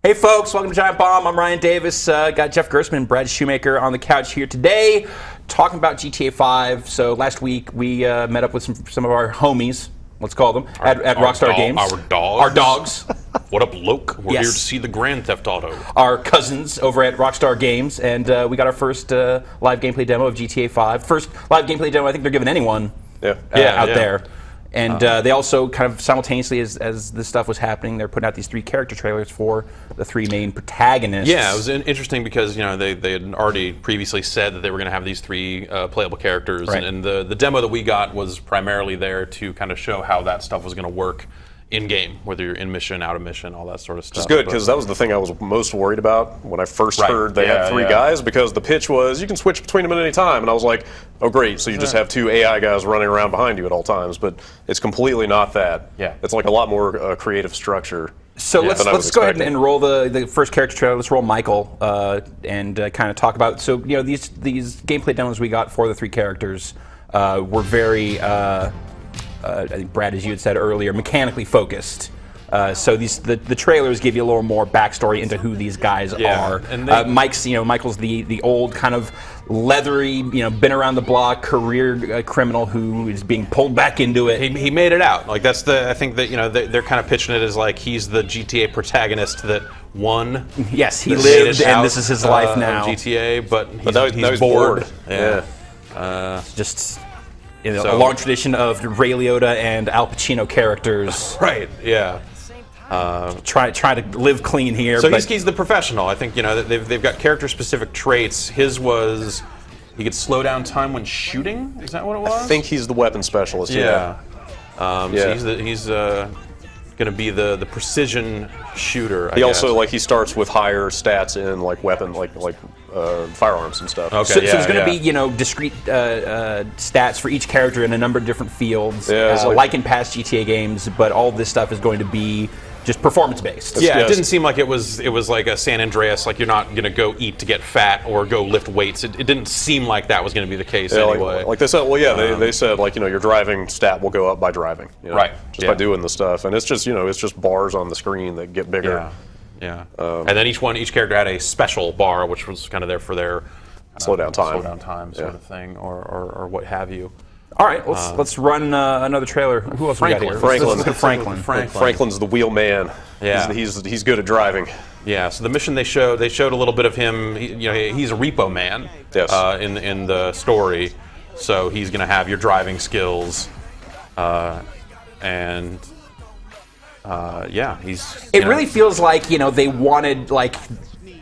Hey folks, welcome to Giant Bomb. I'm Ryan Davis. Got Jeff Gerstmann and Brad Shoemaker on the couch here today, talking about GTA 5. So last week we met up with some of our homies, let's call them, at Rockstar Games. Our dogs. Our dogs. What up, Loke? We're Yes. here to see the Grand Theft Auto. Our cousins over at Rockstar Games, and we got our first live gameplay demo of GTA 5. First live gameplay demo I think they're giving anyone out there. And they also kind of simultaneously, as this stuff was happening, they're putting out these 3 character trailers for the 3 main protagonists. Yeah, it was interesting because they had already previously said that they were going to have these 3 playable characters, right. and the demo that we got was primarily there to kind of show how that stuff was going to work in game, whether you're in mission, out of mission, all that sort of stuff. It's good because that was the thing I was most worried about when I first heard they had 3 guys, because the pitch was you can switch between them at any time, and I was like, oh great, so you just have 2 AI guys running around behind you at all times, but it's completely not that. Yeah. It's like a lot more creative structure. So let's go ahead and roll the first character trailer. Let's roll Michael and kind of talk about. So these gameplay demos we got for the 3 characters were very. I think Brad, as you had said earlier, mechanically focused. So the trailers give you a little more backstory into who these guys are. And Michael's the old kind of leathery, been around the block career criminal who is being pulled back into it. He made it out. Like that's I think that they're kind of pitching it as like he's the GTA protagonist that won. Yes, he lived, and this is his life now. GTA, but he's bored. Yeah. Just. A long tradition of Ray Liotta and Al Pacino characters. Right, yeah. Try to live clean here. So he's the professional. I think they've got character-specific traits. His was he could slow down time when shooting. Is that what it was? I think he's the weapon specialist. Yeah. So he's going to be the precision shooter. He also he starts with higher stats in weapon firearms and stuff. Okay, so there's going to be discrete stats for each character in a number of different fields, like in past GTA games. But all this stuff is going to be just performance based. Yeah, it didn't seem like it was like a San Andreas. Like you're not going to go eat to get fat or go lift weights. It didn't seem like that was going to be the case anyway. Like they said, they said your driving stat will go up by driving. Right. Just by doing the stuff, and it's just bars on the screen that get bigger. Yeah. And then each character had a special bar, which was kind of there for their slow down time sort of thing, or what have you. All right, let's run another trailer. Who else we got here? Franklin. Franklin. Franklin's the wheel man. Yeah. He's good at driving. Yeah. So the mission they showed a little bit of him. He's a repo man. Yes. In the story, so he's going to have your driving skills, and. He's. It really feels like they wanted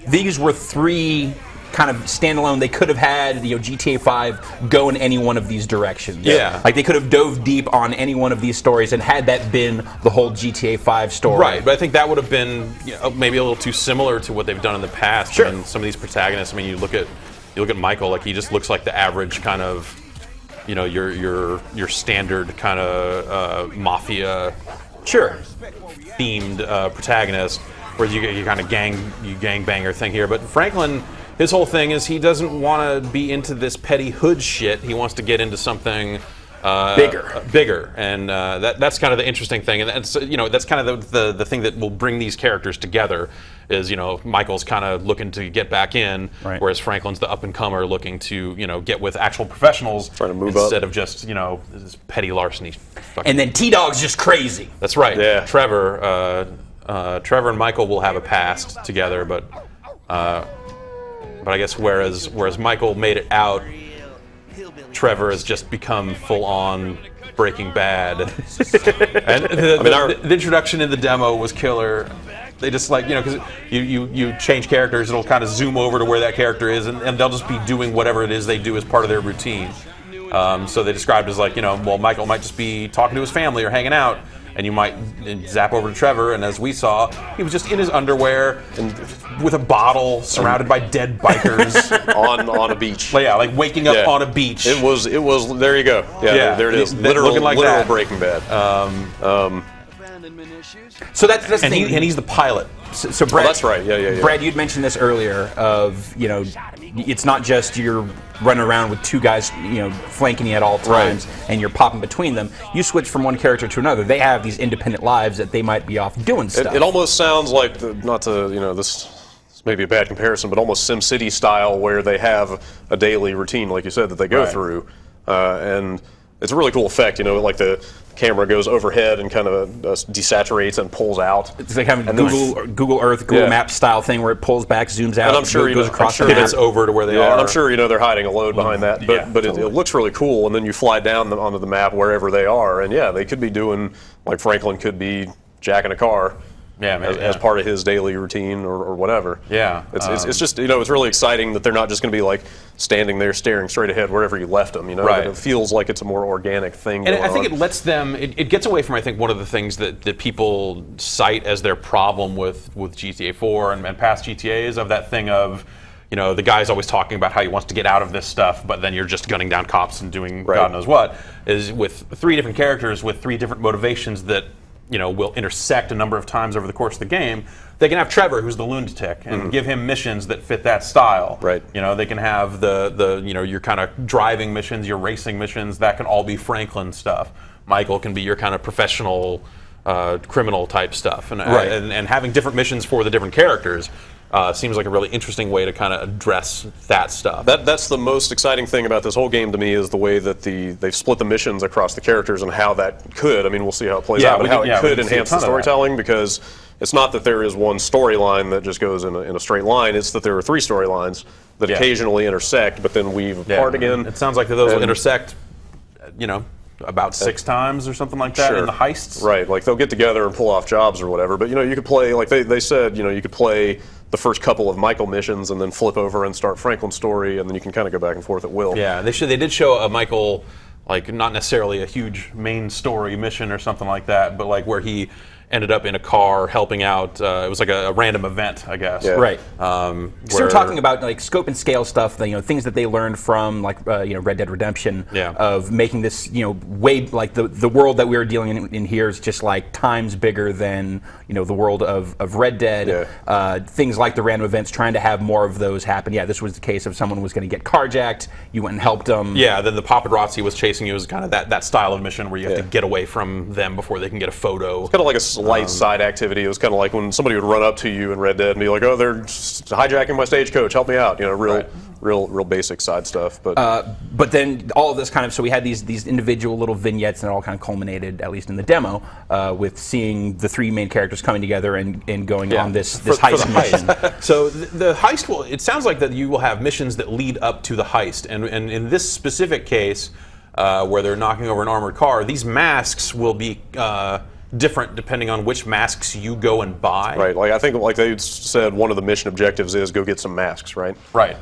these were 3 kind of standalone. They could have had GTA 5 go in any one of these directions. Yeah. Like they could have dove deep on any one of these stories and had that been the whole GTA 5 story. Right, but I think that would have been maybe a little too similar to what they've done in the past. Sure. And some of these protagonists. I mean, you look at Michael. He just looks like the average kind of your standard kind of mafia. Sure. Themed protagonist, whereas you kind of gangbanger thing here. But Franklin, his whole thing is he doesn't want to be into this petty hood shit. He wants to get into something bigger, and that's kind of the interesting thing. And that's kind of the thing that will bring these characters together. Is Michael's kind of looking to get back in, whereas Franklin's the up and comer looking to get with actual professionals, trying to move instead up. of just this petty larceny. And then T-Dog's just crazy. That's right. Yeah. Trevor and Michael will have a past together, but I guess whereas Michael made it out, Trevor has just become full on Breaking Bad. And the introduction in the demo was killer. They just because you change characters, it'll kind of zoom over to where that character is, and they'll just be doing whatever it is they do as part of their routine. So they described it as Michael might just be talking to his family or hanging out, and you might zap over to Trevor, and as we saw, he was just in his underwear and with a bottle, surrounded by dead bikers on a beach. Yeah, waking up on a beach. It was. There you go. Yeah. There it is. Literal Breaking Bad. So that's the thing. And he's the pilot. So Brad, that's right. Yeah. Brad, you'd mentioned this earlier. Of it's not just you're running around with two guys, flanking you at all times, and you're popping between them. You switch from one character to another. They have these independent lives that they might be off doing stuff. It almost sounds like this may be a bad comparison, but almost SimCity style, where they have a daily routine, like you said, that they go through, and it's a really cool effect. Like the camera goes overhead and kind of desaturates and pulls out. It's like having Google Earth, Google Maps style thing where it pulls back, zooms out, and I'm sure goes across the map. Over to where they are. And I'm sure they're hiding a load behind that, but it looks really cool. And then you fly down onto the map wherever they are, and they could be doing, like Franklin could be jacking a car. As part of his daily routine or whatever. It's just it's really exciting that they're not just going to be like standing there staring straight ahead wherever you left them. It feels like it's a more organic thing. And I think it lets them. It gets away from, I think, one of the things that people cite as their problem with GTA 4 and past GTAs, of that thing of, the guy's always talking about how he wants to get out of this stuff, but then you're just gunning down cops and doing God knows what. Is with 3 different characters with 3 different motivations that will intersect a number of times over the course of the game. They can have Trevor, who's the lunatic, and give him missions that fit that style. They can have the your kind of driving missions, your racing missions. That can all be Franklin stuff. Michael can be your kind of professional criminal type stuff, and having different missions for the different characters. Seems like a really interesting way to kind of address that stuff. That's the most exciting thing about this whole game to me, is the way that they've split the missions across the characters and how that could. I mean, we'll see how it plays out, but how it could enhance the storytelling, because it's not that there is one storyline that just goes in a straight line. It's that there are 3 storylines that occasionally intersect, but then weave apart again. It sounds like those will intersect, about 6 times or something like that in the heists. Right, like they'll get together and pull off jobs or whatever. But you could play, like they said, you could play the first couple of Michael missions and then flip over and start Franklin's story, and then you can kind of go back and forth at will. Yeah, they did show a Michael, like not necessarily a huge main story mission or something like that, but like where he ended up in a car helping out. It was like a random event, I guess. Right. So we're talking about like scope and scale stuff, things that they learned from like Red Dead Redemption, of making this way like the world that we are dealing in here is just like times bigger than the world of Red Dead. Things like the random events, trying to have more of those happen. This was the case of someone was going to get carjacked. You went and helped them. Then the paparazzi was chasing you. It was kind of that style of mission where you have to get away from them before they can get a photo. It's kind of like a light side activity. It was kind of like when somebody would run up to you in Red Dead and be like, "Oh, they're hijacking my stagecoach. Help me out." Real basic side stuff. But then all of this kind of, so we had these individual little vignettes, and it all kind of culminated, at least in the demo, with seeing the 3 main characters coming together and going on this heist mission. So the heist it sounds like that you will have missions that lead up to the heist, and in this specific case, where they're knocking over an armored car, these masks will be different depending on which masks you go and buy. Right, like I think like they said, one of the mission objectives is go get some masks, right? Right,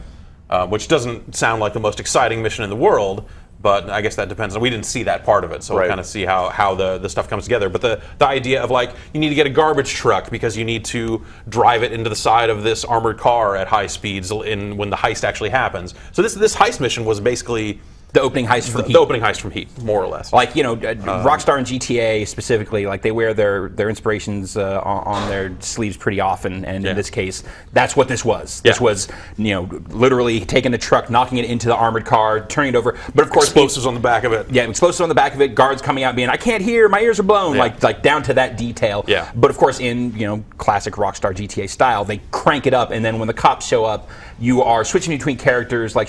which doesn't sound like the most exciting mission in the world, but I guess that depends. We didn't see that part of it, so we'll kind of see how the stuff comes together. But the idea of like, you need to get a garbage truck because you need to drive it into the side of this armored car at high speeds when the heist actually happens. So this heist mission was basically the opening heist from Heat. The opening heist from Heat, more or less. Like, Rockstar and GTA specifically, like they wear their inspirations on their sleeves pretty often, and in this case, that's what this was. This was, literally taking a truck, knocking it into the armored car, turning it over. But of course, explosives on the back of it. Yeah, explosives on the back of it. Guards coming out, being, "I can't hear, my ears are blown." Like down to that detail. Yeah. But of course, in classic Rockstar GTA style, they crank it up, and then when the cops show up, you are switching between characters, like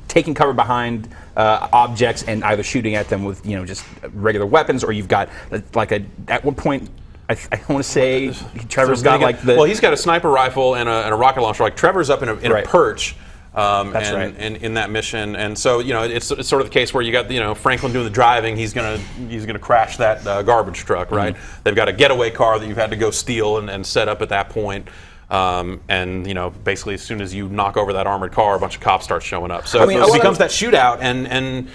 taking cover behind objects and either shooting at them with just regular weapons, or you've got like at one point I want to say Trevor's got like the... Well, he's got a sniper rifle and a rocket launcher. Like Trevor's up in a perch. That's right. And in that mission, and so it's sort of the case where you got Franklin doing the driving. He's gonna crash that garbage truck, right? Mm-hmm. They've got a getaway car that you've had to go steal and set up at that point. Basically as soon as you knock over that armored car, a bunch of cops start showing up. So it becomes that shootout, and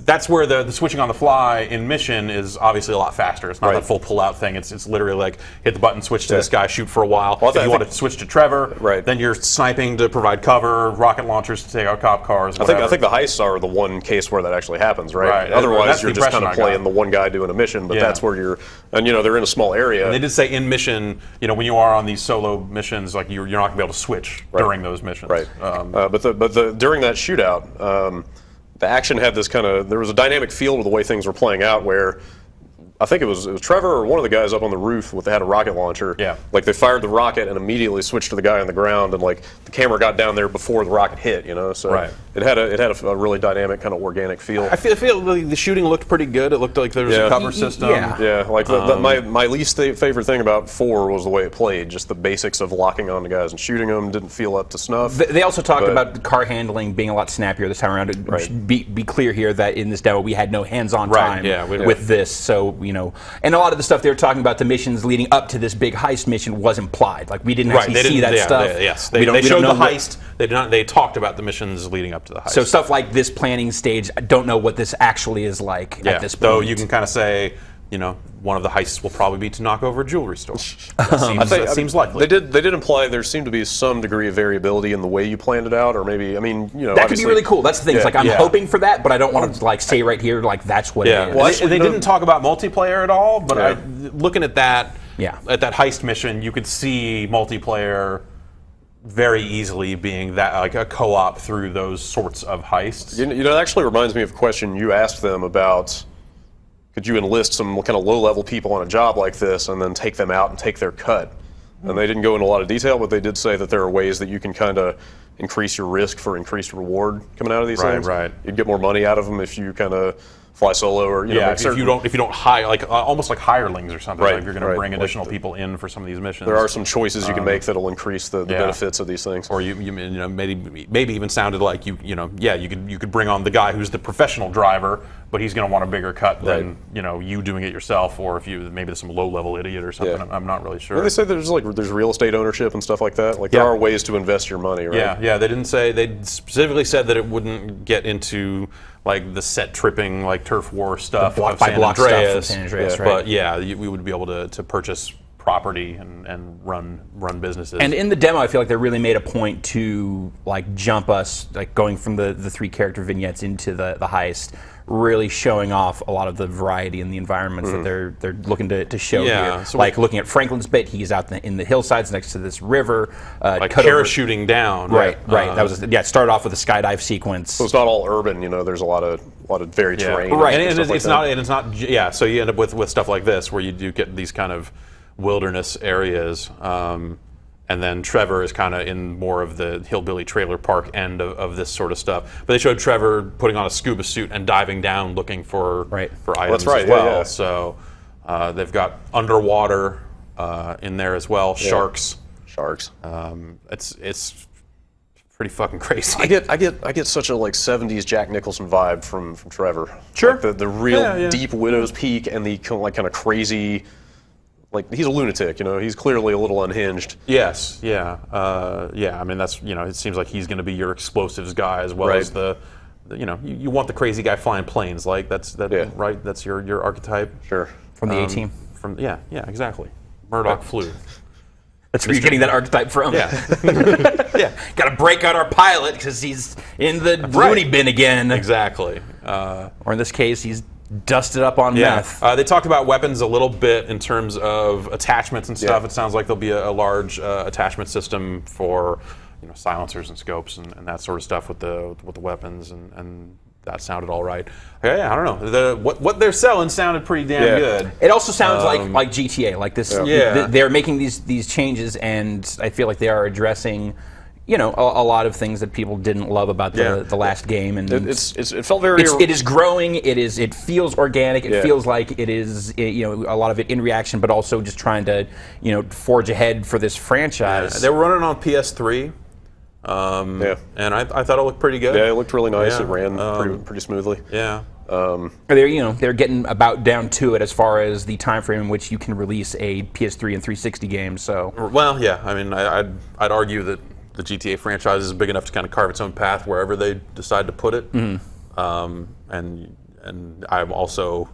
that's where the switching on the fly in mission is obviously a lot faster. It's not Right. that full pull-out thing. It's literally like hit the button, switch to this guy, shoot for a while. Well, if you want to switch to Trevor, Right. then you're sniping to provide cover, rocket launchers to take out cop cars. Whatever. I think the heists are the one case where that actually happens, right? Right. Otherwise, That's you're the just kind impression of I got. playing the one guy doing a mission, but Yeah. that's where and they're in a small area. And they did say in mission, when you are on these solo missions, like you're not going to be able to switch during those missions. Right. But during that shootout, the action had this there was a dynamic feel to the way things were playing out where I think it was Trevor or one of the guys up on the roof had a rocket launcher. Yeah. Like they fired the rocket and immediately switched to the guy on the ground, and like the camera got down there before the rocket hit. So Right. it had a really dynamic kind of organic feel. I feel like the shooting looked pretty good. It looked like there was a cover system. Yeah. Like my least favorite thing about 4 was the way it played. Just the basics of locking onto guys and shooting them didn't feel up to snuff. They also talked about the car handling being a lot snappier this time around. Right. Be clear here that in this demo we had no hands-on Right, time we with this. So and a lot of the stuff they were talking about, the missions leading up to this big heist mission, was implied. Like we didn't actually see that stuff. Yes, We they showed the know heist. They did not. They talked about the missions leading up to the heist. So stuff like this planning stage, I don't know what this actually is like at this point. Though you can kind of say, one of the heists will probably be to knock over a jewelry store. That seems likely. They did imply there seemed to be some degree of variability in the way you planned it out, or maybe that could be really cool. That's the thing. It's like I'm hoping for that, but I don't want to say right here that's what it is. Well, they didn't talk about multiplayer at all, but looking at that, at that heist mission, you could see multiplayer very easily being that like a co-op through those sorts of heists. It actually reminds me of a question you asked them about. Could you enlist some kind of low-level people on a job like this and then take them out and take their cut? And they didn't go into a lot of detail, but they did say that there are ways that you can kind of increase your risk for increased reward coming out of these things. Right. You'd get more money out of them if you kind of fly solo, or if you don't hire almost like hirelings or something. Right, like you're going to bring additional people in for some of these missions. There are some choices you can make that'll increase the benefits of these things. Or you maybe even sounded like you could bring on the guy who's the professional driver, but he's going to want a bigger cut than you doing it yourself, or if maybe there's some low level idiot or something. I'm not really sure. Well, they say there's real estate ownership and stuff like that. Like there are ways to invest your money, right? Yeah. They didn't say. They specifically said that it wouldn't get into like the set tripping, like turf war stuff, block by block stuff of San Andreas, right? But we would be able to purchase property and run businesses. And in the demo, I feel like they really made a point to jump us, going from the 3 character vignettes into the heist, really showing off a lot of the variety in the environments that they're looking to show here. So looking at Franklin's bit, he's out in the hillsides next to this river, parachuting down. Right. That was it started off with a skydive sequence. So it's not all urban. There's a lot of varied terrain. Right. And it's not. Yeah. So you end up with stuff like this where you do get these kind of wilderness areas. And then Trevor is kind of in more of the hillbilly trailer park end of this sort of stuff. But they showed Trevor putting on a scuba suit and diving down looking for items as well. Yeah. So they've got underwater in there as well. Sharks. It's pretty fucking crazy. I get such a 70s Jack Nicholson vibe from Trevor. Sure. The real deep Widow's Peak and the kind of crazy. He's a lunatic, He's clearly a little unhinged. Yes, yeah. I mean, that's, it seems like he's going to be your explosives guy as well as you want the crazy guy flying planes. Right? That's your archetype. Sure. From the A-Team. Yeah, exactly. Murdoch flew. That's where you're getting that archetype from. Yeah. Got to break out our pilot because he's in the loony bin again. Exactly. Or in this case, he's dusted up on meth. They talked about weapons a little bit in terms of attachments and stuff. It sounds like there'll be a large attachment system for silencers and scopes and that sort of stuff with the weapons, and that sounded all right. Yeah, I don't know. What they're selling sounded pretty damn good. It also sounds like GTA, like this. They're making these changes, and I feel like they are addressing a lot of things that people didn't love about the last game, and it felt very. It is growing. It feels organic. It feels like it is a lot of it in reaction, but also just trying to forge ahead for this franchise. Yeah. They were running on PS3. And I thought it looked pretty good. Yeah, it looked really nice. It ran pretty smoothly. Yeah. They're getting about down to it as far as the time frame in which you can release a PS3 and 360 game. So well, yeah. I mean, I'd argue that the GTA franchise is big enough to kind of carve its own path wherever they decide to put it. and I'm also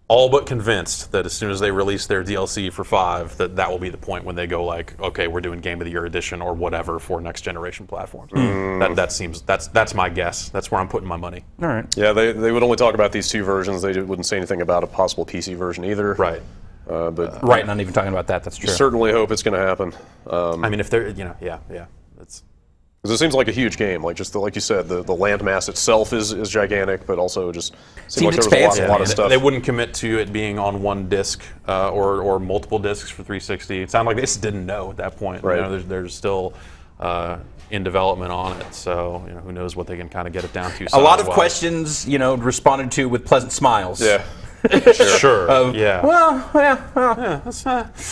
all but convinced that as soon as they release their DLC for 5, that will be the point when they go like, okay, we're doing Game of the Year edition or whatever for next generation platforms. That's my guess. That's where I'm putting my money. All right. Yeah, they would only talk about these 2 versions. They wouldn't say anything about a possible PC version either. Right. But Right, not even talking about that. That's true. certainly hope it's going to happen. I mean, if they're, yeah. It's Because it seems like a huge game. Like like you said, the landmass itself is gigantic, but also just seems like there was a lot of stuff. They wouldn't commit to it being on one disc or multiple discs for 360. It sounded like they just didn't know at that point. Right. You know, there's still in development on it, so who knows what they can kind of get it down to. A lot of questions, responded to with pleasant smiles. Yeah. Sure. Yeah. Well,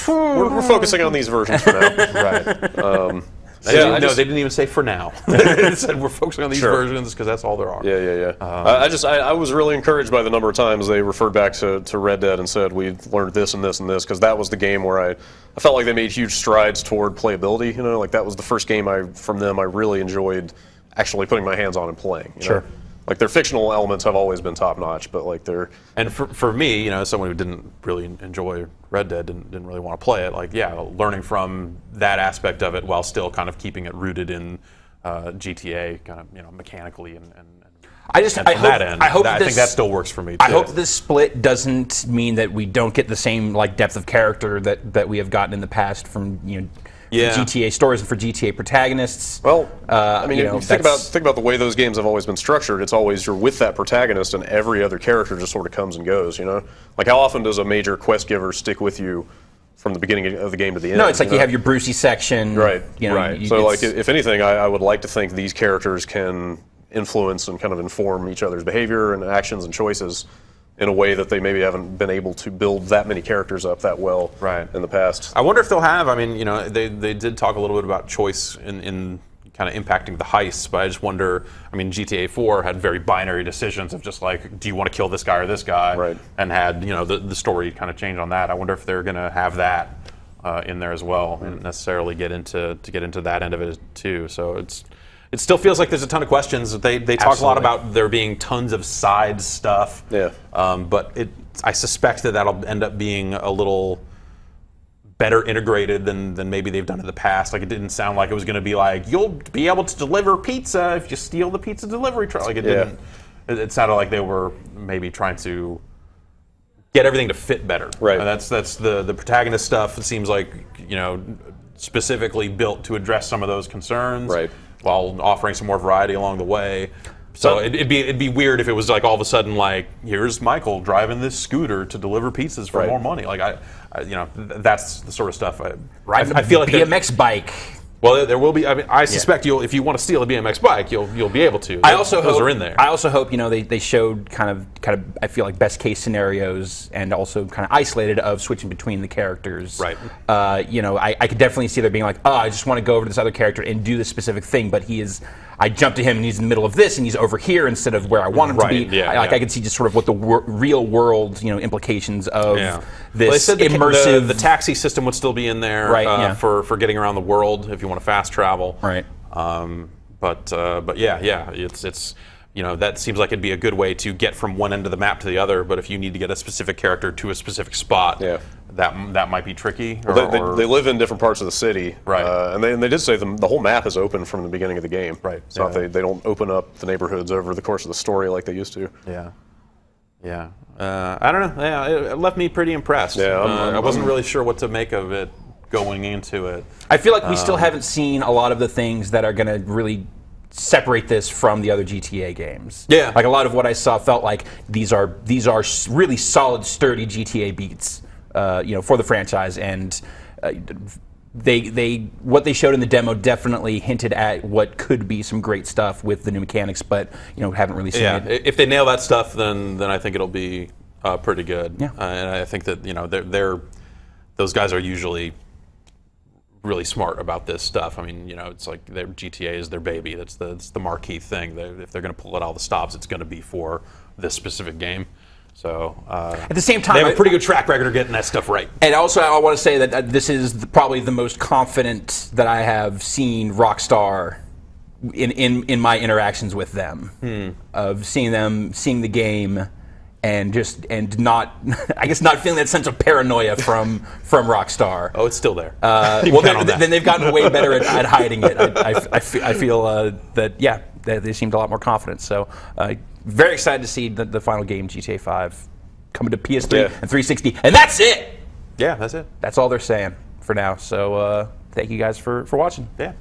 We're focusing on these versions for now. Right. They didn't even say for now. They said we're focusing on these versions because that's all there are. Yeah. I was really encouraged by the number of times they referred back to Red Dead and said we learned this and this and this, because that was the game where I felt like they made huge strides toward playability. Like that was the first game from them I really enjoyed actually putting my hands on and playing. Sure. Like their fictional elements have always been top notch, but like they're for me, someone who didn't really enjoy Red Dead, didn't really want to play it. Like learning from that aspect of it while still kind of keeping it rooted in GTA, kind of mechanically and I think that still works for me too. I hope this split doesn't mean that we don't get the same depth of character that we have gotten in the past from GTA stories and for GTA protagonists. Well, think about the way those games have always been structured. It's always you're with that protagonist, and every other character just sort of comes and goes. Like how often does a major quest giver stick with you from the beginning of the game to the end? No, it's like you have your Brucey section, right? Right. So, if anything, I would like to think these characters can influence and kind of inform each other's behavior and actions and choices in a way that they maybe haven't been able to build that many characters up that well in the past. I wonder if they'll have, they did talk a little bit about choice in kind of impacting the heists, but I just wonder, GTA 4 had very binary decisions of just like, do you want to kill this guy or this guy? Right. And had, the story kind of change on that. I wonder if they're going to have that in there as well, and necessarily get into that end of it too. So it still feels like there's a ton of questions. They talk a lot about there being tons of side stuff. Yeah. But I suspect that'll end up being a little better integrated than maybe they've done in the past. Like it didn't sound like it was going to be like you'll be able to deliver pizza if you steal the pizza delivery truck. Like it didn't. It sounded like they were maybe trying to get everything to fit better. Right. And that's the protagonist stuff. It seems like specifically built to address some of those concerns. Right. While offering some more variety along the way. So it'd be weird if it was like all of a sudden like here's Michael driving this scooter to deliver pizzas for more money. Like that's the sort of stuff I feel like BMX bike. Well, there will be. I suspect if you want to steal a BMX bike, you'll be able to. Those are in there. I also hope they showed kind of I feel like best case scenarios and also kind of isolated of switching between the characters. Right. I could definitely see there being like, I just want to go over to this other character and do this specific thing, but I jump to him and he's in the middle of this and he's over here instead of where I want him to be. I could see just sort of what the real world implications of this they said immersive. The taxi system would still be in there for getting around the world if you want to fast travel. Right. But it's that seems like it'd be a good way to get from one end of the map to the other. But if you need to get a specific character to a specific spot, that might be tricky. They live in different parts of the city, right? And they did say the whole map is open from the beginning of the game, right? It's not they don't open up the neighborhoods over the course of the story like they used to. Yeah. I don't know. Yeah, it left me pretty impressed. Yeah, I wasn't really sure what to make of it going into it. I feel like we still haven't seen a lot of the things that are going to really separate this from the other GTA games. Yeah. Like a lot of what I saw felt like these are really solid, sturdy GTA beats, for the franchise, and what they showed in the demo definitely hinted at what could be some great stuff with the new mechanics, but haven't really seen it. Yeah, if they nail that stuff, then I think it'll be pretty good. Yeah. And I think that those guys are usually really smart about this stuff. It's like their GTA is their baby. That's the marquee thing. If they're going to pull out all the stops, it's going to be for this specific game. So at the same time, they have a pretty good track record of getting that stuff right. And also, I want to say that this is probably the most confident that I have seen Rockstar in my interactions with them, of seeing the game, and not I guess not feeling that sense of paranoia from Rockstar. Oh, it's still there. Then they've gotten way better at hiding it. I feel that they seemed a lot more confident. So very excited to see the final game, GTA 5, coming to PS3 and 360, and that's it. Yeah, that's it. That's all they're saying for now. So thank you guys for watching. Yeah.